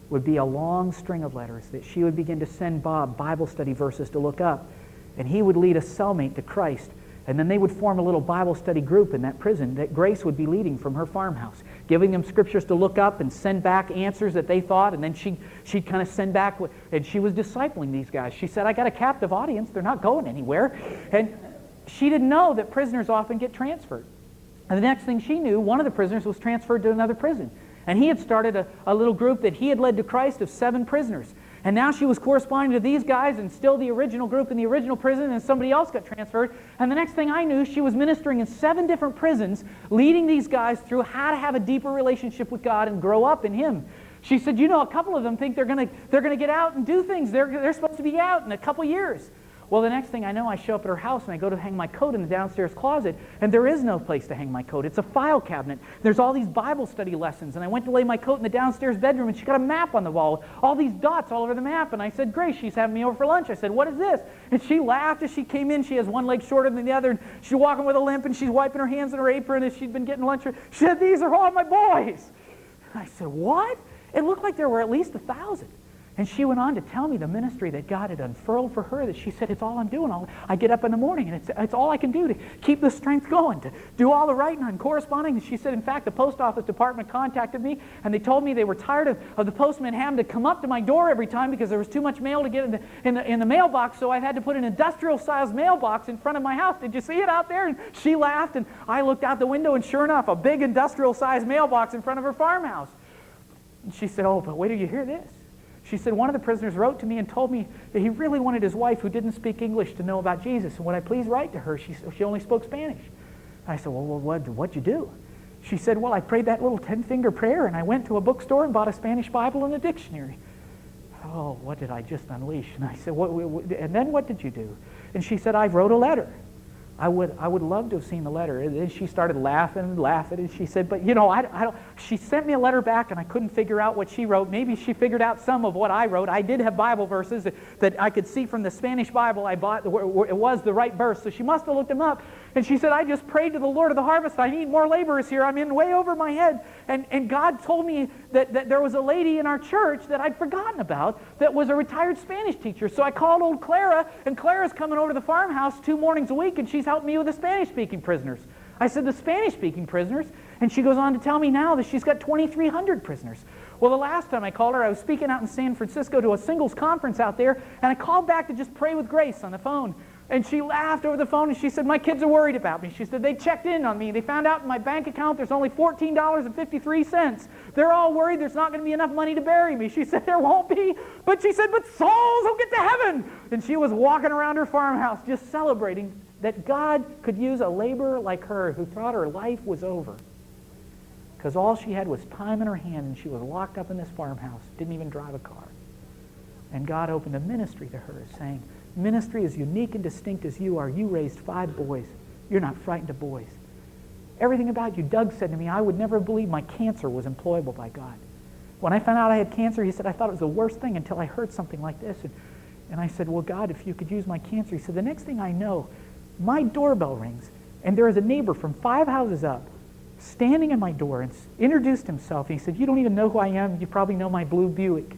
would be a long string of letters that she would begin to send Bob Bible study verses to look up, and he would lead a cellmate to Christ, and then they would form a little Bible study group in that prison that Grace would be leading from her farmhouse, giving them scriptures to look up and send back answers that they thought, and then she'd kind of send back, and she was discipling these guys. She said, I got a captive audience. They're not going anywhere. And she didn't know that prisoners often get transferred. And the next thing she knew, one of the prisoners was transferred to another prison. And he had started a little group that he had led to Christ of 7 prisoners. And now she was corresponding to these guys and still the original group in the original prison, and somebody else got transferred. And the next thing I knew, she was ministering in 7 different prisons, leading these guys through how to have a deeper relationship with God and grow up in Him. She said, you know, a couple of them think they're going to get out and do things. They're supposed to be out in a couple years. Well, the next thing I know, I show up at her house and I go to hang my coat in the downstairs closet, and there is no place to hang my coat. It's a file cabinet. There's all these Bible study lessons, and I went to lay my coat in the downstairs bedroom, and she got a map on the wall, all these dots all over the map, and I said, Grace, she's having me over for lunch. I said, what is this? And she laughed as she came in. She has one leg shorter than the other, and she's walking with a limp, and she's wiping her hands in her apron as she'd been getting lunch. She said, these are all my boys. I said, what? It looked like there were at least 1,000. And she went on to tell me the ministry that God had unfurled for her, that she said, it's all I'm doing. I get up in the morning, and it's all I can do to keep the strength going, to do all the writing and corresponding. And she said, in fact, the post office department contacted me, and they told me they were tired of the postman having to come up to my door every time because there was too much mail to get in the mailbox, so I've had to put an industrial-sized mailbox in front of my house. Did you see it out there? And she laughed, and I looked out the window, and sure enough, a big industrial-sized mailbox in front of her farmhouse. And she said, oh, but wait till you hear this. She said, one of the prisoners wrote to me and told me that he really wanted his wife, who didn't speak English, to know about Jesus. And would I please write to her? She only spoke Spanish. I said, well, what'd you do? She said, well, I prayed that little 10-finger prayer, and I went to a bookstore and bought a Spanish Bible and a dictionary. Oh, what did I just unleash? And I said, and then what did you do? And she said, I wrote a letter. I would love to have seen the letter. And then she started laughing, and she said, but you know, I don't. She sent me a letter back, and I couldn't figure out what she wrote. Maybe she figured out some of what I wrote. I did have Bible verses that I could see from the Spanish Bible I bought. It was the right verse, so she must have looked them up. And she said, I just prayed to the Lord of the harvest. I need more laborers here. I'm in way over my head. And God told me that there was a lady in our church that I'd forgotten about that was a retired Spanish teacher. So I called old Clara, and Clara's coming over to the farmhouse 2 mornings a week, and she's helping me with the Spanish-speaking prisoners. I said, the Spanish-speaking prisoners? And she goes on to tell me now that she's got 2,300 prisoners. Well, the last time I called her, I was speaking out in San Francisco to a singles conference out there, and I called back to just pray with Grace on the phone. And she laughed over the phone, and she said, my kids are worried about me. She said, they checked in on me. They found out in my bank account there's only $14.53. They're all worried there's not going to be enough money to bury me. She said, there won't be. But she said, but souls will get to heaven. And she was walking around her farmhouse just celebrating that God could use a laborer like her who thought her life was over. Because all she had was time in her hand, and she was locked up in this farmhouse, didn't even drive a car. And God opened a ministry to her, saying, ministry as unique and distinct as you are. You raised 5 boys. You're not frightened of boys. Everything about you, Doug said to me, I would never believe my cancer was employable by God. When I found out I had cancer, he said, I thought it was the worst thing until I heard something like this. And I said, well, God, if you could use my cancer. He said, the next thing I know, my doorbell rings, and there is a neighbor from 5 houses up standing at my door and introduced himself. And he said, you don't even know who I am. You probably know my blue Buick.